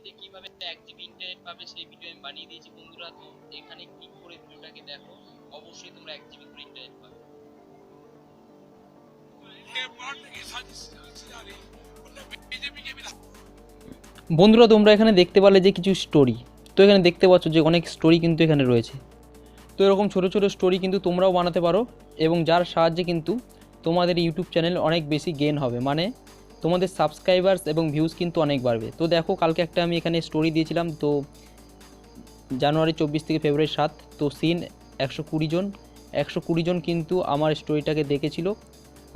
স্টোরিতে কিভাবে 1 GB internet পাবে সেই ভিডিও আমি বানিয়ে দিয়েছি বন্ধুরা। তো এখানে ক্লিক করে ভিডিওটাকে দেখো, অবশ্যই তোমরা 1 জিবি করে ইন্টারনেট পাবে। বন্ধুরা তোমরা এখানে দেখতে পারলে যে কিছু স্টোরি, তো এখানে দেখতে পাচ্ছ যে অনেক স্টোরি কিন্তু এখানে রয়েছে। তো এরকম ছোটো ছোটো স্টোরি কিন্তু তোমরাও বানাতে পারো, এবং যার সাহায্যে কিন্তু তোমাদের ইউটিউব চ্যানেল অনেক বেশি গেইন হবে, মানে তোমাদের সাবস্ক্রাইবার্স এবং ভিউজ কিন্তু অনেক বাড়বে। তো দেখো কালকে একটা আমি এখানে স্টোরি দিয়েছিলাম, তো জানুয়ারি 24 থেকে ফেব্রুয়ারি 7, তো সিন 120 জন কিন্তু আমার স্টোরিটাকে দেখেছিল,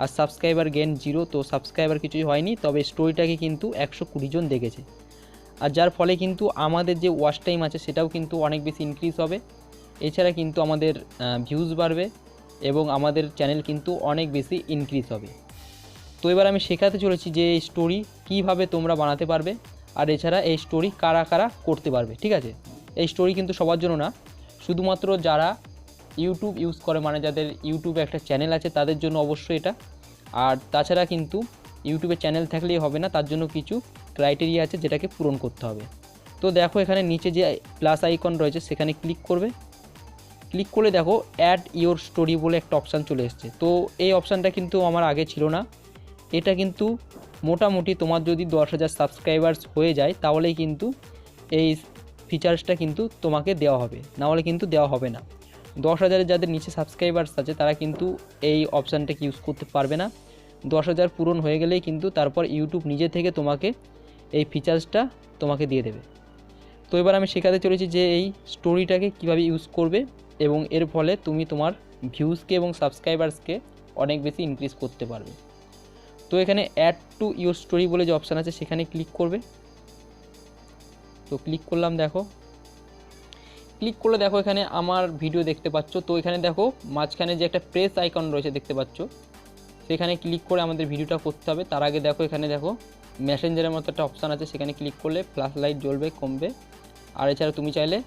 আর সাবস্ক্রাইবার গেন 0, তো সাবস্ক্রাইবার কিছুই হয়নি, তবে স্টোরিটাকে কিন্তু 120 জন দেখেছে। আর যার ফলে কিন্তু আমাদের যে ওয়াচ টাইম আছে সেটাও কিন্তু অনেক বেশি ইনক্রিজ হবে। এছাড়া কিন্তু আমাদের ভিউজ বাড়বে এবং আমাদের চ্যানেল কিন্তু অনেক বেশি ইনক্রিজ হবে। তো এবার আমি শেখাতে চলেছি যে এই স্টোরি কীভাবে তোমরা বানাতে পারবে, আর এছাড়া এই স্টোরি কারা কারা করতে পারবে। ঠিক আছে, এই স্টোরি কিন্তু সবার জন্য না, শুধুমাত্র যারা ইউটিউব ইউজ করে, মানে যাদের ইউটিউবে একটা চ্যানেল আছে তাদের জন্য অবশ্যই এটা। আর তাছাড়া কিন্তু ইউটিউবে চ্যানেল থাকলেই হবে না, তার জন্য কিছু ক্রাইটেরিয়া আছে যেটাকে পূরণ করতে হবে। তো দেখো এখানে নিচে যে প্লাস আইকন রয়েছে সেখানে ক্লিক করবে। ক্লিক করে দেখো অ্যাড ইওর স্টোরি বলে একটা অপশান চলে এসছে। তো এই অপশানটা কিন্তু আমার আগে ছিল না। এটা কিন্তু মোটামুটি তোমার যদি 10,000 সাবস্ক্রাইবার্স হয়ে যায় তাহলেই কিন্তু এই ফিচার্সটা কিন্তু তোমাকে দেওয়া হবে, নাহলে কিন্তু দেওয়া হবে না। 10,000 যাদের নিচে সাবস্ক্রাইবার্স আছে তারা কিন্তু এই অপশানটাকে ইউজ করতে পারবে না। 10,000 পূরণ হয়ে গেলেই কিন্তু তারপর ইউটিউব নিজে থেকে তোমাকে এই ফিচার্সটা তোমাকে দিয়ে দেবে। তো এবার আমি শেখাতে চলেছি যে এই স্টোরিটাকে কীভাবে ইউজ করবে, এবং এর ফলে তুমি তোমার ভিউজকে এবং সাবস্ক্রাইবার্সকে অনেক বেশি ইনক্রিজ করতে পারবে। তো এখানে অ্যাড টু ইউর স্টোরি বলে যে অপশান আছে সেখানে ক্লিক করবে। তো ক্লিক করলাম, দেখো ক্লিক করলে দেখো এখানে আমার ভিডিও দেখতে পাচ্ছ। তো এখানে দেখো মাঝখানে যে একটা প্রেস আইকন রয়েছে দেখতে পাচ্ছ, সেখানে ক্লিক করে আমাদের ভিডিওটা করতে হবে। তার আগে দেখো এখানে দেখো মেসেঞ্জারের মতো একটা অপশান আছে, সেখানে ক্লিক করলে ফ্ল্যাশ লাইট জ্বলবে, কমবে। আর এছাড়া তুমি চাইলে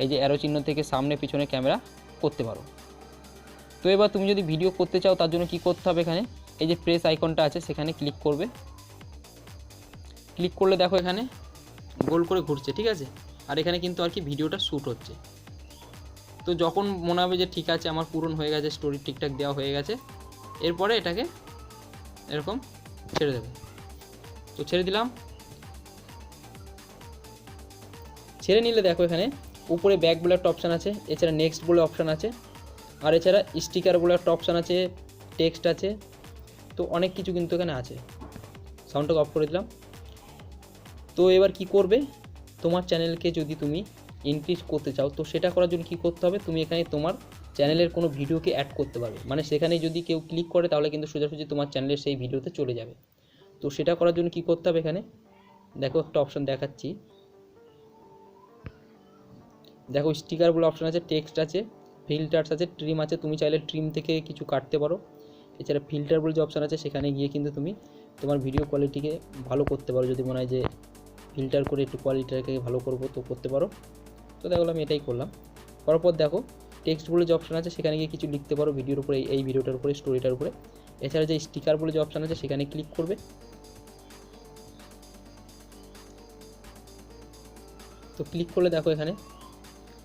এই যে অ্যারো চিহ্ন থেকে সামনে পিছনে ক্যামেরা করতে পারো। তো এবার তুমি যদি ভিডিও করতে চাও তার জন্য কি করতে হবে, এখানে এই যে প্রেস আইকনটা আছে সেখানে ক্লিক করবে। ক্লিক করলে দেখো এখানে গোল করে ঘুরছে, ঠিক আছে, আর এখানে কিন্তু আর কি ভিডিওটা শ্যুট হচ্ছে। তো যখন মনে হবে যে ঠিক আছে আমার পূরণ হয়ে গেছে, স্টোরি ঠিকঠাক দেওয়া হয়ে গেছে, এরপরে এটাকে এরকম ছেড়ে দেবে। তো ছেড়ে দিলাম। ছেড়ে নিলে দেখো এখানে উপরে ব্যাক বলে একটা অপশান আছে, এছাড়া নেক্সট বলে অপশান আছে, আর এছাড়া স্টিকার বলে একটা অপশান আছে, টেক্সট আছে, তো অনেক কিছু কিন্তু এখানে আছে। সাউন্ডটাকে অফ করে দিলাম। তো এবার কি করবে, তোমার চ্যানেলকে যদি তুমি ইনক্রিজ করতে চাও তো সেটা করার জন্য কী করতে হবে, তুমি এখানে তোমার চ্যানেলের কোনো ভিডিওকে অ্যাড করতে পারবে, মানে সেখানে যদি কেউ ক্লিক করে তাহলে কিন্তু সোজাসুজি তোমার চ্যানেলের সেই ভিডিওতে চলে যাবে। তো সেটা করার জন্য কী করতে হবে, এখানে দেখো একটা অপশান দেখাচ্ছি, দেখো স্টিকার বলে অপশান আছে, টেক্সট আছে, ফিল্টার্স আছে, ট্রিম আছে, তুমি চাইলে ট্রিম থেকে কিছু কাটতে পারো। এছাড়া ফিল্টার বলে যে অপশান আছে সেখানে গিয়ে কিন্তু তুমি তোমার ভিডিও কোয়ালিটিকে ভালো করতে পারো, যদি মনে হয় যে ফিল্টার করে একটু কোয়ালিটিটাকে ভালো করবো তো করতে পারো। তো দেখো আমি এটাই করলাম। করার পর দেখো টেক্সট বলে যে অপশান আছে সেখানে গিয়ে কিছু লিখতে পারো ভিডিওর উপরে, এই ভিডিওটার উপরে, স্টোরিটার উপরে। এছাড়া যে স্টিকার বলে যে অপশান আছে সেখানে ক্লিক করবে। তো ক্লিক করলে দেখো এখানে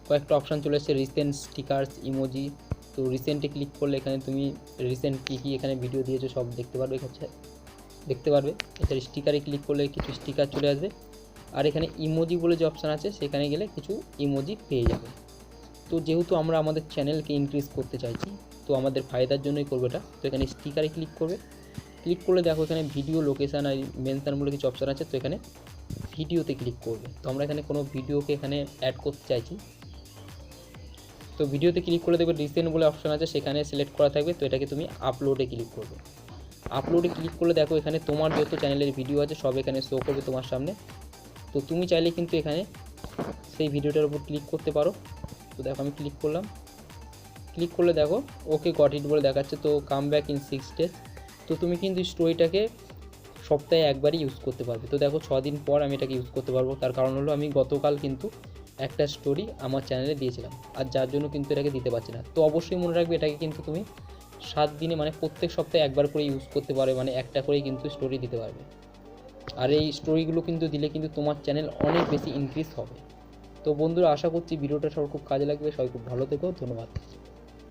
কয়েকটা অপশান চলে এসেছে, রিসেন্ট, স্টিকার্স, ইমোজি। তো রিসেন্টে ক্লিক করলে এখানে তুমি রিসেন্ট কী কী এখানে ভিডিও দিয়েছো সব দেখতে পারবে, দেখতে পারবে। এছাড়া স্টিকারে ক্লিক করলে কিছু স্টিকার চলে আসবে, আর এখানে ইমোজি বলে যে অপশান আছে সেখানে গেলে কিছু ইমোজি পেয়ে যাবে। তো যেহেতু আমরা আমাদের চ্যানেলকে ইনক্রিজ করতে চাইছি তো আমাদের ফায়দার জন্যই করবে এটা। তো এখানে স্টিকারে ক্লিক করবে। ক্লিক করলে দেখো এখানে ভিডিও, লোকেশান আর মেনশন বলে কিছু অপশান আছে, তো এখানে ভিডিওতে ক্লিক করবে। তো আমরা এখানে কোনো ভিডিওকে এখানে অ্যাড করতে চাইছি, তো ভিডিওতে ক্লিক করে দেখবে রিসেন্ট বলে অপশান আছে সেখানে সিলেক্ট করা থাকবে। তো এটাকে তুমি আপলোডে ক্লিক করবে। আপলোডে ক্লিক করলে দেখো এখানে তোমার যত চ্যানেলের ভিডিও আছে সব এখানে শো করবে তোমার সামনে। তো তুমি চাইলে কিন্তু এখানে সেই ভিডিওটার উপর ক্লিক করতে পারো। তো দেখো আমি ক্লিক করলাম। ক্লিক করলে দেখো ওকে গট ইট বলে দেখাচ্ছে, তো কাম ব্যাক ইন 6 days। তো তুমি কিন্তু স্টোরিটাকে সপ্তাহে একবারই ইউজ করতে পারবে। তো দেখো 6 দিন পর আমি এটাকে ইউজ করতে পারবো, তার কারণ হলো আমি গতকাল কিন্তু একটা স্টোরি আমার চ্যানেলে দিয়েছিলাম, আর যার জন্য কিন্তু এটাকে দিতে পারছি না। তো অবশ্যই মনে রাখবে এটাকে কিন্তু তুমি 7 দিনে, মানে প্রত্যেক সপ্তাহে একবার করে ইউজ করতে পারবে, মানে একটা করেই কিন্তু স্টোরি দিতে পারবে। আর এই স্টোরিগুলো কিন্তু দিলে কিন্তু তোমার চ্যানেল অনেক বেশি ইনক্রিজ হবে। তো বন্ধুরা, আশা করছি ভিডিওটা সবার খুব কাজে লাগবে। সবাই খুব ভালো থেকো, ধন্যবাদ।